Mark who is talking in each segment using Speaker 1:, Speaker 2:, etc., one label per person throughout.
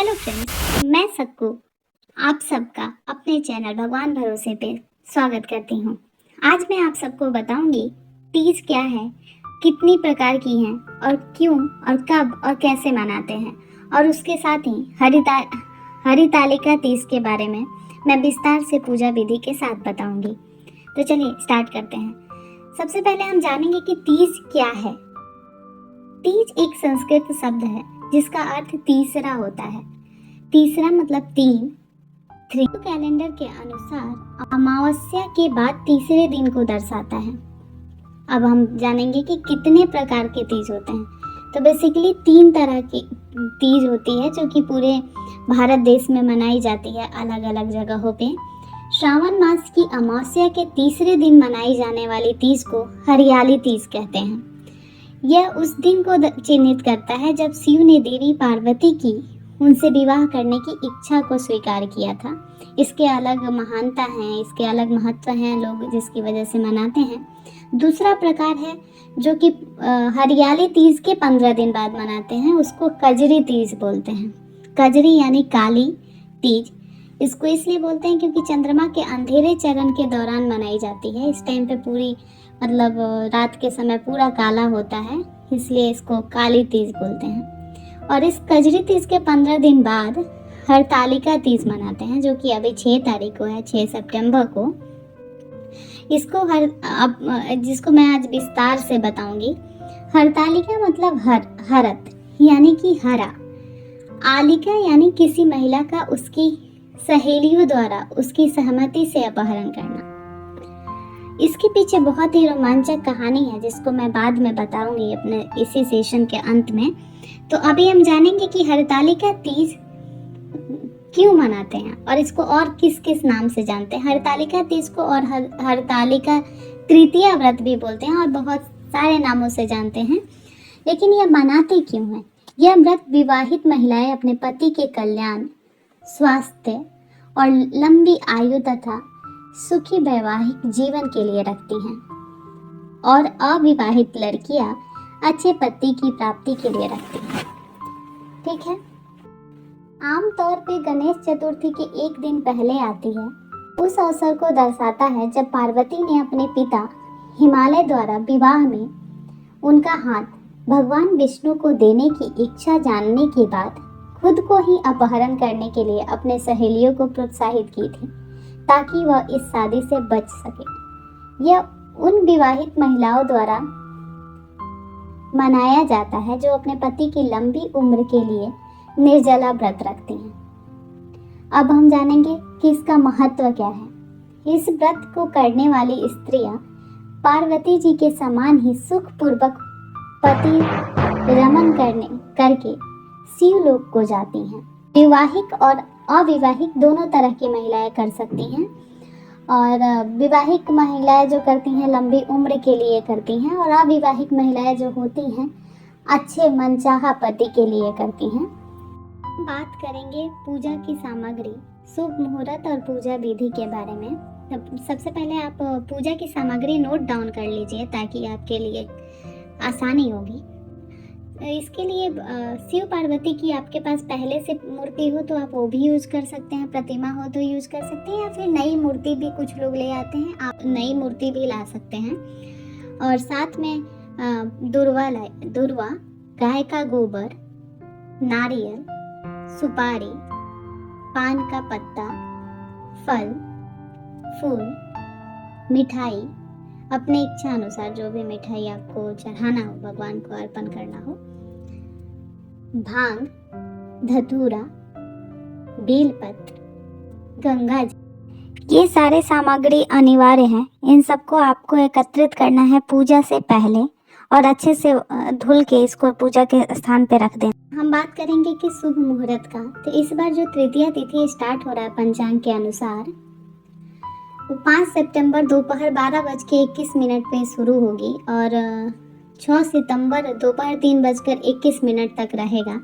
Speaker 1: Hello friends, मैं सक्कू आप सबका अपने चैनल भगवान भरोसे पे स्वागत करती हूँ। आज मैं आप सबको बताऊंगी तीज क्या है, कितनी प्रकार की हैं और क्यों और कब और कैसे मनाते हैं, और उसके साथ ही हरितालिका तीज के बारे में मैं विस्तार से पूजा विधि के साथ बताऊंगी। तो चलिए स्टार्ट करते हैं। सबसे पहले हम जानेंगे कि तीज क्या है। तीज एक संस्कृत शब्द है जिसका अर्थ तीसरा होता है। तीसरा मतलब तीन। कैलेंडर के अनुसार अमावस्या के बाद तीसरे दिन को दर्शाता है। अब हम जानेंगे कि कितने प्रकार के तीज होते हैं। तो बेसिकली 3 तरह की तीज होती है जो कि पूरे भारत देश में मनाई जाती है अलग अलग जगहों पे। श्रावण मास की अमावस्या के तीसरे दिन मनाई जाने वाली तीज को हरियाली तीज कहते हैं। यह उस दिन को चिन्हित करता है जब शिव ने देवी पार्वती की उनसे विवाह करने की इच्छा को स्वीकार किया था। इसके अलग महानता हैं, इसके अलग महत्व हैं, लोग जिसकी वजह से मनाते हैं। दूसरा प्रकार है जो कि हरियाली तीज के 15 दिन बाद मनाते हैं, उसको कजरी तीज बोलते हैं। कजरी यानी काली तीज। इसको इसलिए बोलते हैं क्योंकि चंद्रमा के अंधेरे चरण के दौरान मनाई जाती है। इस टाइम पे पूरी मतलब रात के समय पूरा काला होता है, इसलिए इसको काली तीज बोलते हैं। और इस कजरी तीज के 15 दिन बाद हरतालिका तीज मनाते हैं जो कि अभी 6 तारीख को है, 6 सितंबर को। इसको जिसको मैं आज विस्तार से बताऊंगी। हरतालिका मतलब हरत यानी कि हरा। आलिका यानी किसी महिला का उसकी सहेलियों द्वारा उसकी सहमति से अपहरण करना। इसके पीछे बहुत ही रोमांचक कहानी है जिसको मैं बाद में बताऊंगी अपने इसी सेशन के अंत में। तो अभी हम जानेंगे कि हरतालिका तीज क्यों मनाते हैं और इसको और किस किस नाम से जानते हैं। हरतालिका तीज को और हरतालिका तृतीया व्रत भी बोलते हैं और बहुत सारे नामों से जानते हैं। लेकिन यह मनाते क्यों हैं? यह व्रत विवाहित महिलाएं अपने पति के कल्याण, स्वास्थ्य और लंबी आयु तथा सुखी वैवाहिक जीवन के लिए रखती हैं, और अविवाहित लड़कियां अच्छे पति की प्राप्ति के लिए रखती हैं। ठीक है। आमतौर पे गणेश चतुर्थी के एक दिन पहले आती है। उस अवसर को दर्शाता है जब पार्वती ने अपने पिता हिमालय द्वारा विवाह में उनका हाथ भगवान विष्णु को देने की इच्छा जानने के बाद खुद को ही अपहरण करने के लिए अपने सहेलियों को प्रोत्साहित की थी ताकि वह इस शादी से बच सके। यह उन विवाहित महिलाओं द्वारा मनाया जाता है जो अपने पति की लंबी उम्र के लिए निर्जला व्रत रखती हैं। अब हम जानेंगे कि इसका महत्व क्या है। इस व्रत को करने वाली स्त्रियां पार्वती जी के समान ही सुखपूर्वक पति रमन करके शिवलोक को जाती हैं। विवाहिक और अविवाहिक दोनों तरह की महिलाएं कर सकती हैं, और विवाहिक महिलाएं जो करती हैं लंबी उम्र के लिए करती हैं, और अविवाहिक महिलाएं जो होती हैं अच्छे मनचाहा पति के लिए करती हैं। बात करेंगे पूजा की सामग्री, शुभ मुहूर्त और पूजा विधि के बारे में। सबसे पहले आप पूजा की सामग्री नोट डाउन कर लीजिए ताकि आपके लिए आसानी होगी। इसके लिए शिव पार्वती की आपके पास पहले से मूर्ति हो तो आप वो भी यूज कर सकते हैं, प्रतिमा हो तो यूज कर सकते हैं, या फिर नई मूर्ति भी कुछ लोग ले आते हैं, आप नई मूर्ति भी ला सकते हैं। और साथ में दुर्वा, गाय का गोबर, नारियल, सुपारी, पान का पत्ता, फल, फूल, मिठाई, अपने इच्छा अनुसार जो भी मिठाई आपको चढ़ाना हो, भगवान को अर्पण करना हो, भांग, धतूरा, बेलपत्र, गंगा जल, ये सारे सामग्री अनिवार्य हैं। इन सबको आपको एकत्रित करना है पूजा से पहले और अच्छे से धुल के इसको पूजा के स्थान पे रख देना। हम बात करेंगे कि शुभ मुहूर्त का। तो इस बार जो तृतीया तिथि स्टार्ट हो रहा है पंचांग के अनुसार, वो 5 सितंबर दोपहर 12:21 पे शुरू होगी और 6 सितंबर दोपहर 3:21 तक रहेगा।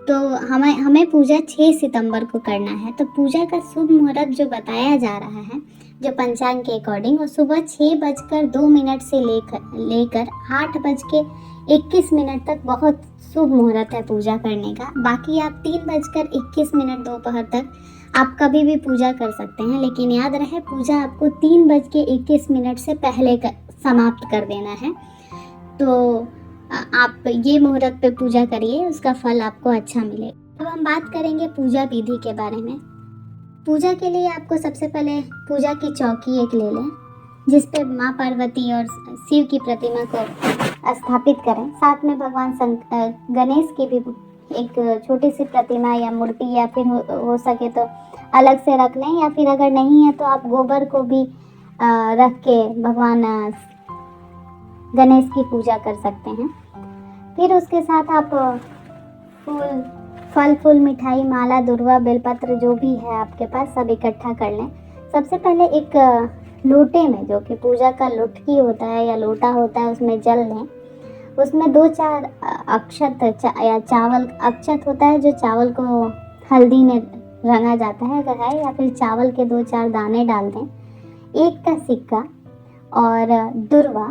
Speaker 1: तो हमें पूजा 6 सितंबर को करना है। तो पूजा का शुभ मुहूर्त जो बताया जा रहा है जो पंचांग के अकॉर्डिंग, वो सुबह 6:02 से लेकर 8:21 21 मिनट तक बहुत शुभ मुहूर्त है पूजा करने का। बाकी आप 3:21 दोपहर तक आप कभी भी पूजा कर सकते हैं, लेकिन याद रहे पूजा आपको 3:21 से पहले समाप्त कर देना है। तो आप ये मुहूर्त पे पूजा करिए, उसका फल आपको अच्छा मिलेगा। अब हम बात करेंगे पूजा विधि के बारे में। पूजा के लिए आपको सबसे पहले पूजा की चौकी एक ले लें, जिस पे माँ पार्वती और शिव की प्रतिमा को स्थापित करें। साथ में भगवान गणेश की भी एक छोटी सी प्रतिमा या मूर्ति, या फिर हो सके तो अलग से रख लें, या फिर अगर नहीं है तो आप गोबर को भी रख के भगवान गणेश की पूजा कर सकते हैं। फिर उसके साथ आप फल फूल, मिठाई, माला, दुर्वा, बेलपत्र जो भी है आपके पास सब इकट्ठा कर लें। सबसे पहले एक लोटे में, जो कि पूजा का लुटकी होता है या लोटा होता है, उसमें जल लें। उसमें 2-4 अक्षत या चावल अक्षत होता है, जो चावल को हल्दी में रंगा जाता है अगर है, या फिर चावल के 2-4 दाने डाल दें। 1 का सिक्का और दुर्वा,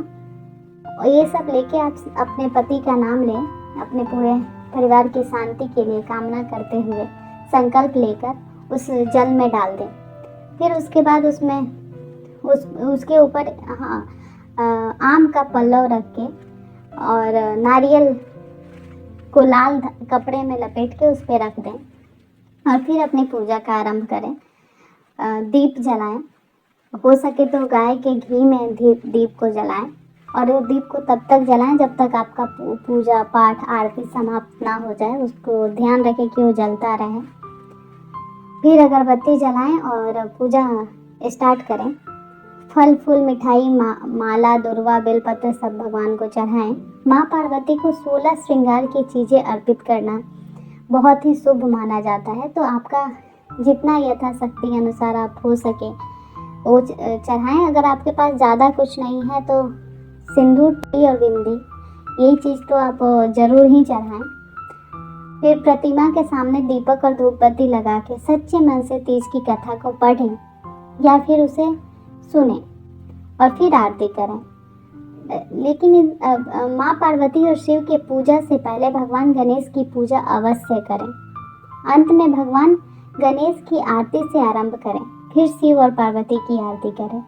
Speaker 1: ये सब लेके आप अपने पति का नाम लें। अपने पूरे परिवार की शांति के लिए कामना करते हुए संकल्प लेकर उस जल में डाल दें। फिर उसके बाद उसमें उसके ऊपर आम का पल्लव रख के और नारियल को लाल कपड़े में लपेट के उस पर रख दें, और फिर अपनी पूजा का आरंभ करें। दीप जलाएं, हो सके तो गाय के घी में दीप को जलाएं, और वो दीप को तब तक जलाएं जब तक आपका पूजा पाठ आरती समाप्त ना हो जाए। उसको ध्यान रखें कि वो जलता रहे। फिर अगरबत्ती जलाएं और पूजा स्टार्ट करें। फल फूल, मिठाई, माला, दुर्वा, बेलपत्र सब भगवान को चढ़ाएं। माँ पार्वती को 16 श्रृंगार की चीज़ें अर्पित करना बहुत ही शुभ माना जाता है। तो आपका जितना यथाशक्ति अनुसार आप हो सके वो चढ़ाएं। अगर आपके पास ज़्यादा कुछ नहीं है तो सिंदूर, टिक्की और बिंदी, यही चीज़ तो आप ज़रूर ही चढ़ाएं। फिर प्रतिमा के सामने दीपक और धूपबत्ती लगा के सच्चे मन से तीज की कथा को पढ़ें या फिर उसे सुने और फिर आरती करें। लेकिन माँ पार्वती और शिव के पूजा से पहले भगवान गणेश की पूजा अवश्य करें। अंत में भगवान गणेश की आरती से आरंभ करें, फिर शिव और पार्वती की आरती करें।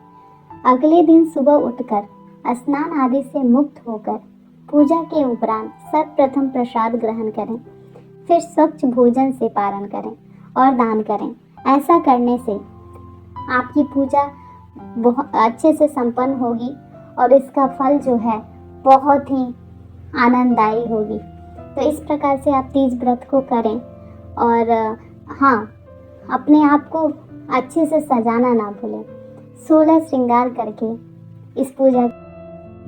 Speaker 1: अगले दिन सुबह उठकर स्नान आदि से मुक्त होकर पूजा के उपरांत सर्वप्रथम प्रसाद ग्रहण करें, फिर स्वच्छ भोजन से पारण करें और दान करें। ऐसा करने से आपकी पूजा बहुत अच्छे से संपन्न होगी और इसका फल जो है बहुत ही आनंददायी होगी। तो इस प्रकार से आप तीज व्रत को करें, और हाँ, अपने आप को अच्छे से सजाना ना भूलें। 16 श्रृंगार करके इस पूजा।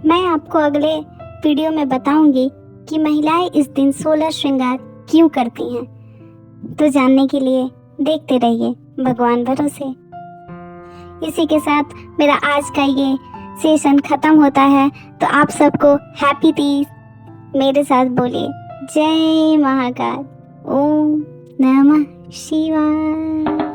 Speaker 1: मैं आपको अगले वीडियो में बताऊंगी कि महिलाएं इस दिन 16 श्रृंगार क्यों करती हैं। तो जानने के लिए देखते रहिए भगवान भरोसे। इसी के साथ मेरा आज का ये सेशन खत्म होता है। तो आप सबको हैप्पी तीज मेरे साथ बोलिए। जय महाकाल, ओम नमः शिवाय।